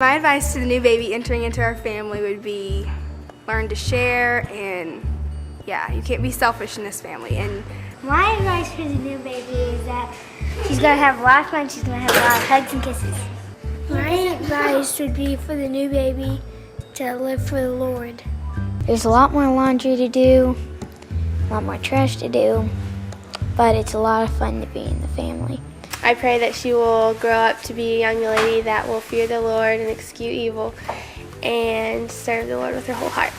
My advice to the new baby entering into our family would be learn to share, and yeah, you can't be selfish in this family. And my advice for the new baby is that she's going to have a lot of fun, she's going to have a lot of hugs and kisses. My advice would be for the new baby to live for the Lord. There's a lot more laundry to do, a lot more trash to do, but it's a lot of fun to be in the family. I pray that she will grow up to be a young lady that will fear the Lord and eschew evil and serve the Lord with her whole heart.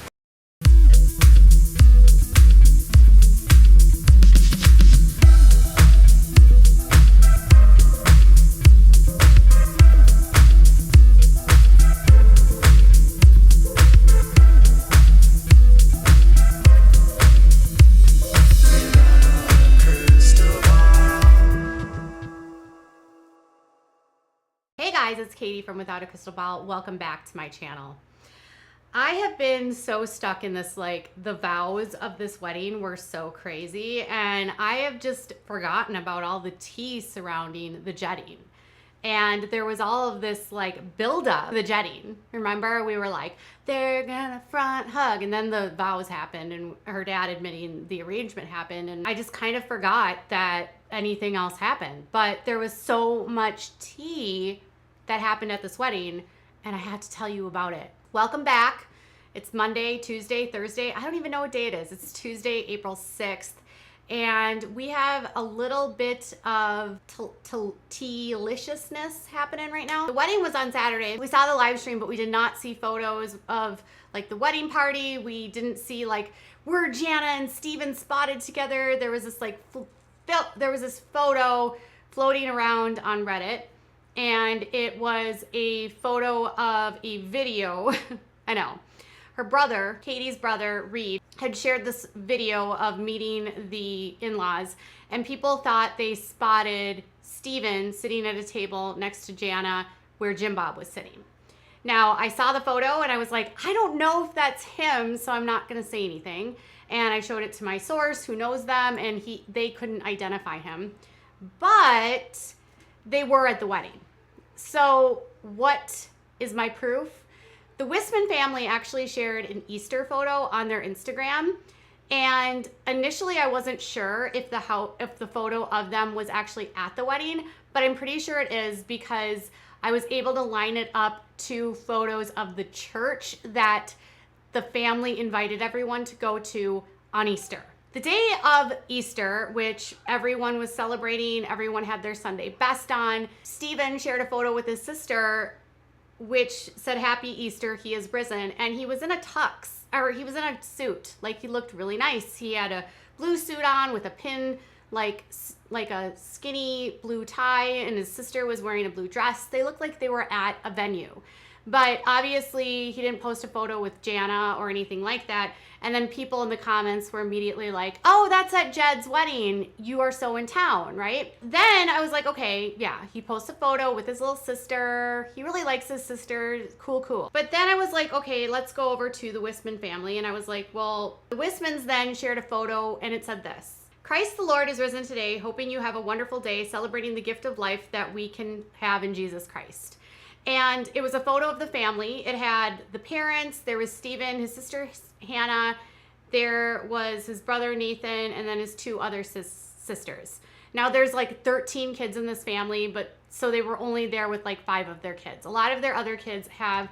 Hey guys, it's Katie from Without a Crystal Ball. Welcome back to my channel. I have been so stuck in this, the vows of this wedding were so crazy, and I have just forgotten about all the tea surrounding the jetting. And there was all of this build up the jetting. Remember, we were like, they're gonna front hug, and then the vows happened and her dad admitting the arrangement happened, and I just kind of forgot that anything else happened. But there was so much tea that happened at this wedding, and I had to tell you about it. Welcome back. It's Monday, Tuesday, Thursday. I don't even know what day it is. It's Tuesday, April 6th. And we have a little bit of tea-liciousness happening right now. The wedding was on Saturday. We saw the live stream, but we did not see photos of the wedding party. We didn't see were Jana and Steven spotted together. There was this there was this photo floating around on Reddit. And it was a photo of a video. I know. Her brother, Katie's brother, Reed, had shared this video of meeting the in-laws, and people thought they spotted Steven sitting at a table next to Jana where Jim Bob was sitting. Now, I saw the photo and I was like, I don't know if that's him, so I'm not going to say anything. And I showed it to my source who knows them, and they couldn't identify him. But they were at the wedding. So what is my proof? The Wissman family actually shared an Easter photo on their Instagram. And initially I wasn't sure if the photo of them was actually at the wedding, but I'm pretty sure it is because I was able to line it up to photos of the church that the family invited everyone to go to on Easter. The day of Easter, which everyone was celebrating, everyone had their Sunday best on, Steven shared a photo with his sister which said, "Happy Easter, he is risen," and he was in a tux, or he was in a suit. He looked really nice. He had a blue suit on with a pin, like a skinny blue tie, and his sister was wearing a blue dress. They looked like they were at a venue. But obviously he didn't post a photo with Jana or anything like that. And then people in the comments were immediately like, oh, that's at Jed's wedding. You are so in town, right? Then I was like, okay, yeah, he posts a photo with his little sister. He really likes his sister. Cool. But then I was like, okay, let's go over to the Wissman family. And I was like, well, the Wissmans then shared a photo and it said this: Christ the Lord is risen today, hoping you have a wonderful day celebrating the gift of life that we can have in Jesus Christ. And it was a photo of the family. It had the parents, there was Steven, his sister Hannah, there was his brother Nathan, and then his two other sisters. Now there's 13 kids in this family, but so they were only there with 5 of their kids. A lot of their other kids have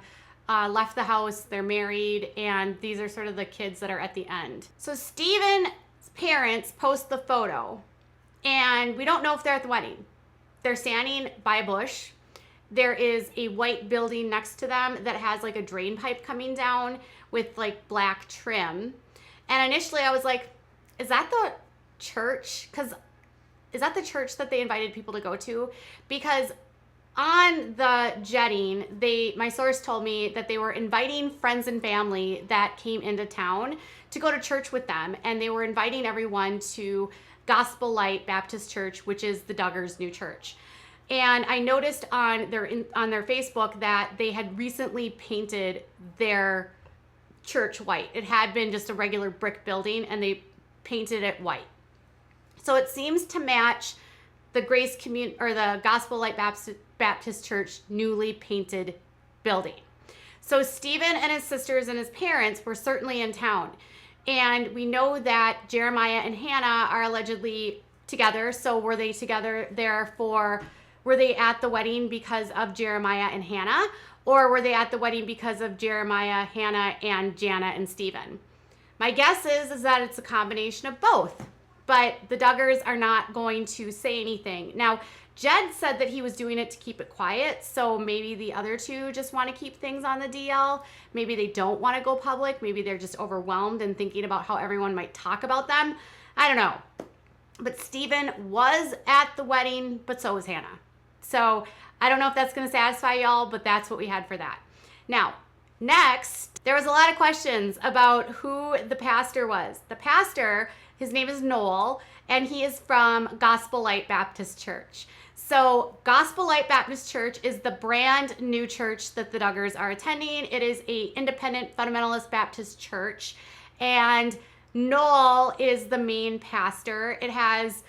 left the house, they're married, and these are sort of the kids that are at the end. So Steven's parents post the photo, and we don't know if they're at the wedding. They're standing by a bush. There is a white building next to them that has a drain pipe coming down with black trim. And initially I was like, is that the church? Is that the church that they invited people to go to? Because on the jetting, my source told me that they were inviting friends and family that came into town to go to church with them. And they were inviting everyone to Gospel Light Baptist Church, which is the Duggars' new church. And I noticed on their Facebook that they had recently painted their church white. It had been just a regular brick building, and they painted it white. So it seems to match the the Gospel Light Baptist Church newly painted building. So Stephen and his sisters and his parents were certainly in town. And we know that Jeremiah and Hannah are allegedly together. So were they together were they at the wedding because of Jeremiah and Hannah? Or were they at the wedding because of Jeremiah, Hannah, and Jana and Stephen? My guess is that it's a combination of both. But the Duggars are not going to say anything. Now, Jed said that he was doing it to keep it quiet, so maybe the other two just want to keep things on the DL. Maybe they don't want to go public. Maybe they're just overwhelmed and thinking about how everyone might talk about them. I don't know. But Stephen was at the wedding, but so was Hannah. So I don't know if that's going to satisfy y'all, but that's what we had for that. Now, next, there was a lot of questions about who the pastor was. The pastor, his name is Noel, and he is from Gospel Light Baptist Church. So Gospel Light Baptist Church is the brand new church that the Duggars are attending. It is an independent fundamentalist Baptist church, and Noel is the main pastor. It has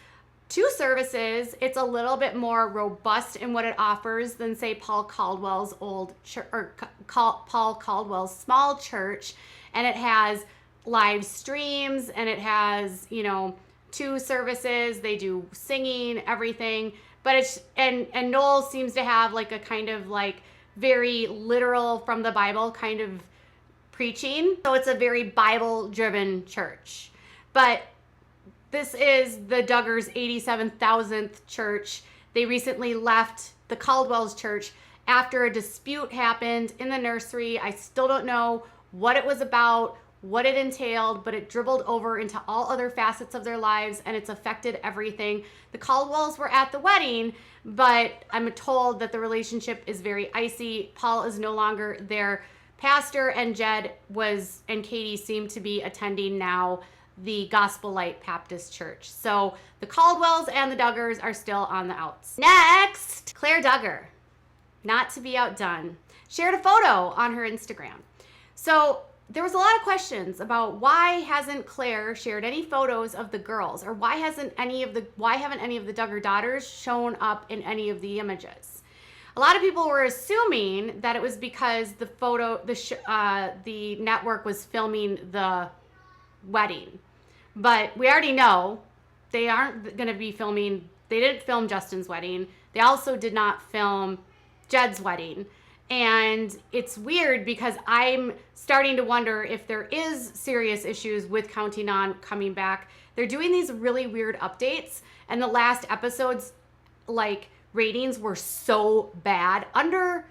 2 services. It's a little bit more robust in what it offers than, say, Paul Caldwell's old church, or Paul Caldwell's small church, and it has live streams, and it has 2 services. They do singing, everything. But it's and Noel seems to have like a kind of like very literal from the Bible kind of preaching. So it's a very Bible driven church. But this is the Duggars' 87,000th church. They recently left the Caldwell's church after a dispute happened in the nursery. I still don't know what it was about, what it entailed, but it dribbled over into all other facets of their lives, and it's affected everything. The Caldwells were at the wedding, but I'm told that the relationship is very icy. Paul is no longer their pastor, and Jed and Katie seem to be attending now the Gospel Light Baptist Church. So the Caldwells and the Duggars are still on the outs. Next, Claire Duggar, not to be outdone, shared a photo on her Instagram. So there was a lot of questions about why hasn't Claire shared any photos of the girls, or why haven't any of the Duggar daughters shown up in any of the images. A lot of people were assuming that it was because the network was filming the wedding, but we already know they aren't going to be filming. They didn't film Justin's wedding. They also did not film Jed's wedding. And it's weird because I'm starting to wonder if there is serious issues with Counting On coming back. They're doing these really weird updates, and the last episode's ratings were so bad, under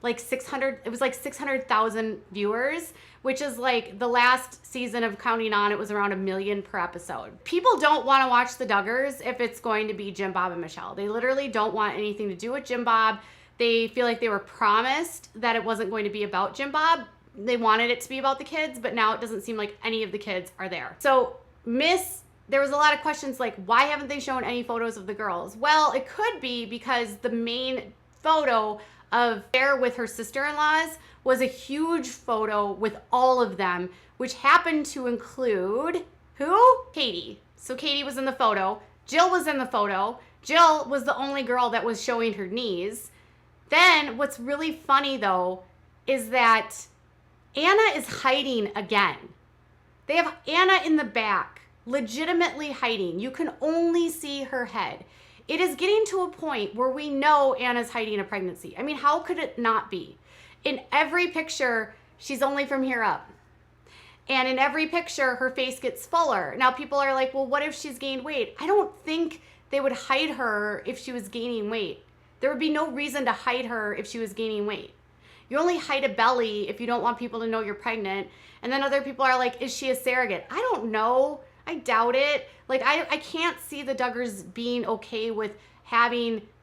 600. It was 600,000 viewers, which is the last season of Counting On. It was around 1 million per episode. People don't want to watch the Duggars if it's going to be Jim Bob and Michelle. They literally don't want anything to do with Jim Bob. They feel like they were promised that it wasn't going to be about Jim Bob. They wanted it to be about the kids, but now it doesn't seem like any of the kids are there. So there was a lot of questions like, why haven't they shown any photos of the girls? Well, it could be because the main photo of Claire with her sister-in-laws was a huge photo with all of them, which happened to include, who? Katie. So Katie was in the photo. Jill was in the photo. Jill was the only girl that was showing her knees. Then what's really funny though is that Anna is hiding again. They have Anna in the back, legitimately hiding. You can only see her head. It is getting to a point where we know Anna's hiding a pregnancy. I mean, how could it not be? In every picture, she's only from here up. And in every picture, her face gets fuller. Now people are like, well, what if she's gained weight? I don't think they would hide her if she was gaining weight. There would be no reason to hide her if she was gaining weight. You only hide a belly if you don't want people to know you're pregnant. And then other people are like, is she a surrogate? I don't know. I doubt it. I can't see the Duggars being okay with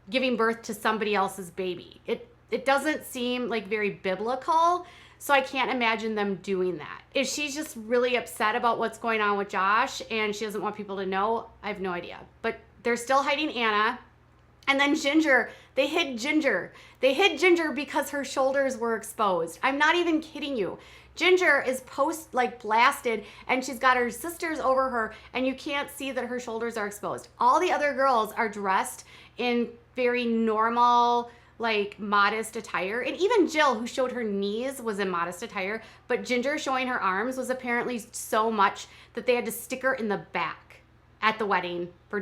giving birth to somebody else's baby. It doesn't seem very biblical. So I can't imagine them doing that. If she's just really upset about what's going on with Josh and she doesn't want people to know, I have no idea. But they're still hiding Anna. And then Jinger, they hid Jinger. They hid Jinger because her shoulders were exposed. I'm not even kidding you. Jinger is blasted, and she's got her sisters over her, and you can't see that her shoulders are exposed. All the other girls are dressed in very normal, like modest attire. And even Jill, who showed her knees, was in modest attire, but Jinger showing her arms was apparently so much that they had to stick her in the back at the wedding for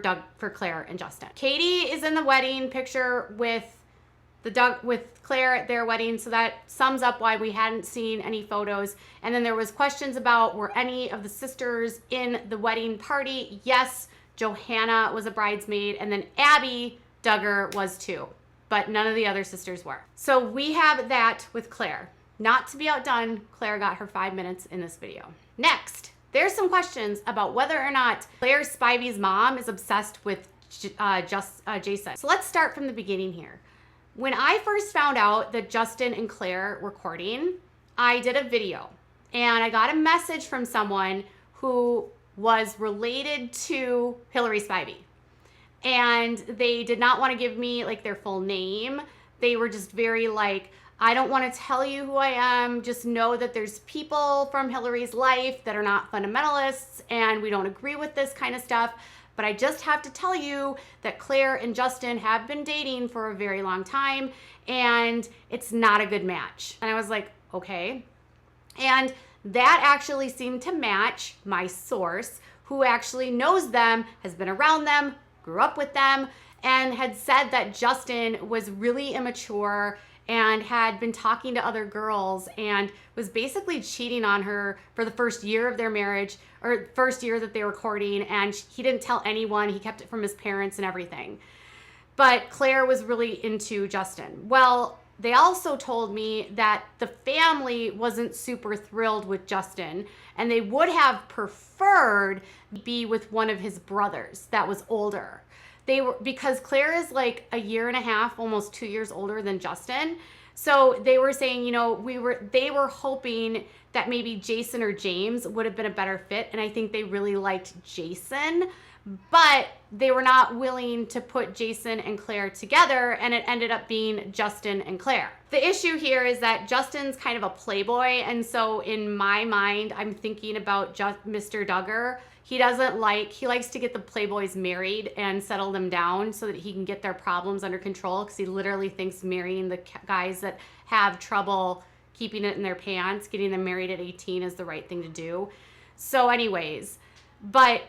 Claire and Justin. Katie is in the wedding picture with Claire at their wedding, so that sums up why we hadn't seen any photos. And then there was questions about, were any of the sisters in the wedding party? Yes, Johanna was a bridesmaid, and then Abby Duggar was too, but none of the other sisters were. So we have that with Claire. Not to be outdone, Claire got her 5 minutes in this video. Next, there's some questions about whether or not Claire Spivey's mom is obsessed with Jason. So let's start from the beginning here. When I first found out that Justin and Claire were courting, I did a video and I got a message from someone who was related to Hillary Spivey. And they did not want to give me like their full name. They were just very like, I don't want to tell you who I am. Just know that there's people from Hillary's life that are not fundamentalists and we don't agree with this kind of stuff. But I just have to tell you that Claire and Justin have been dating for a very long time and it's not a good match. And I was like, okay. And that actually seemed to match my source, who actually knows them, has been around them, grew up with them, and had said that Justin was really immature and had been talking to other girls and was basically cheating on her for the first year of their marriage, or first year that they were courting, and he didn't tell anyone. He kept it from his parents and everything. But Claire was really into Justin. Well, they also told me that the family wasn't super thrilled with Justin, and they would have preferred to be with one of his brothers that was older. Because Claire is like a year and a half, almost 2 years older than Justin. So they were saying, they were hoping that maybe Jason or James would have been a better fit. And I think they really liked Jason, but they were not willing to put Jason and Claire together. And it ended up being Justin and Claire. The issue here is that Justin's kind of a playboy. And so in my mind, I'm thinking about Mr. Duggar. He likes to get the playboys married and settle them down so that he can get their problems under control, because he literally thinks marrying the guys that have trouble keeping it in their pants, getting them married at 18 is the right thing to do. So anyways, but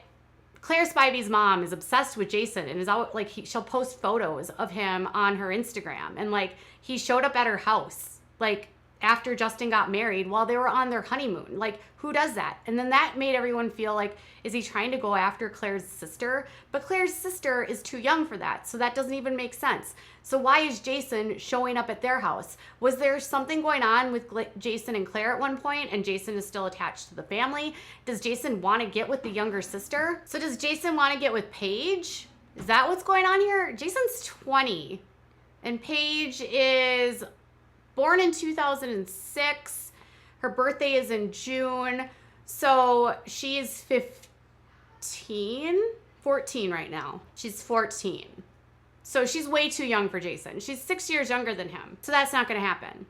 Claire Spivey's mom is obsessed with Jason and is out, like, she'll post photos of him on her Instagram, and like he showed up at her house like after Justin got married while they were on their honeymoon. Like, who does that? And then that made everyone feel like, is he trying to go after Claire's sister? But Claire's sister is too young for that, so that doesn't even make sense. So why is Jason showing up at their house? Was there something going on with Jason and Claire at one point, and Jason is still attached to the family? Does Jason want to get with the younger sister? So does Jason want to get with Paige? Is that what's going on here? Jason's 20, and Paige is born in 2006. Her birthday is in June. So she's 14 right now. She's 14. So she's way too young for Jason. She's 6 years younger than him. So that's not going to happen.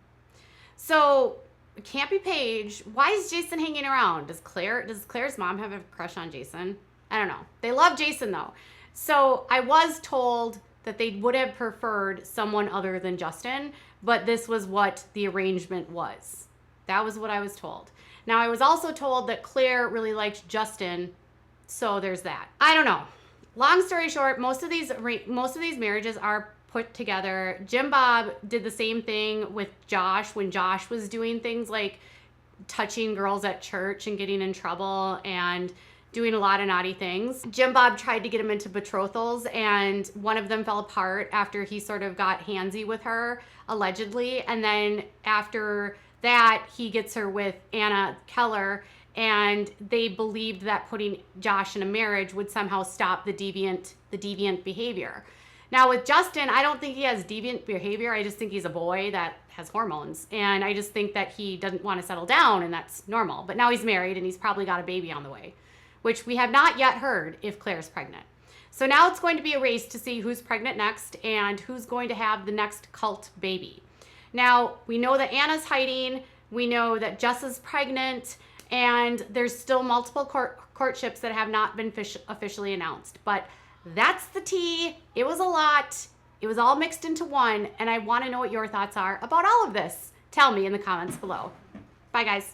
So it can't be Paige. Why is Jason hanging around? Does Claire's mom have a crush on Jason? I don't know. They love Jason though. So I was told that they would have preferred someone other than Justin, but this was what the arrangement was. That was what I was told. Now, I was also told that Claire really liked Justin, so there's that. I don't know. Long story short, most of these marriages are put together. Jim Bob did the same thing with Josh when Josh was doing things like touching girls at church and getting in trouble and doing a lot of naughty things. Jim Bob tried to get him into betrothals, and one of them fell apart after he sort of got handsy with her, allegedly. And then after that, he gets her with Anna Keller, and they believed that putting Josh in a marriage would somehow stop the deviant behavior. Now with Justin, I don't think he has deviant behavior. I just think he's a boy that has hormones, and I just think that he doesn't want to settle down, and that's normal. But now he's married, and he's probably got a baby on the way, which we have not yet heard if Claire's pregnant. So now it's going to be a race to see who's pregnant next and who's going to have the next cult baby. Now, we know that Anna's hiding, we know that Jess is pregnant, and there's still multiple courtships that have not been officially announced. But that's the tea. It was a lot. It was all mixed into one, and I want to know what your thoughts are about all of this. Tell me in the comments below. Bye, guys.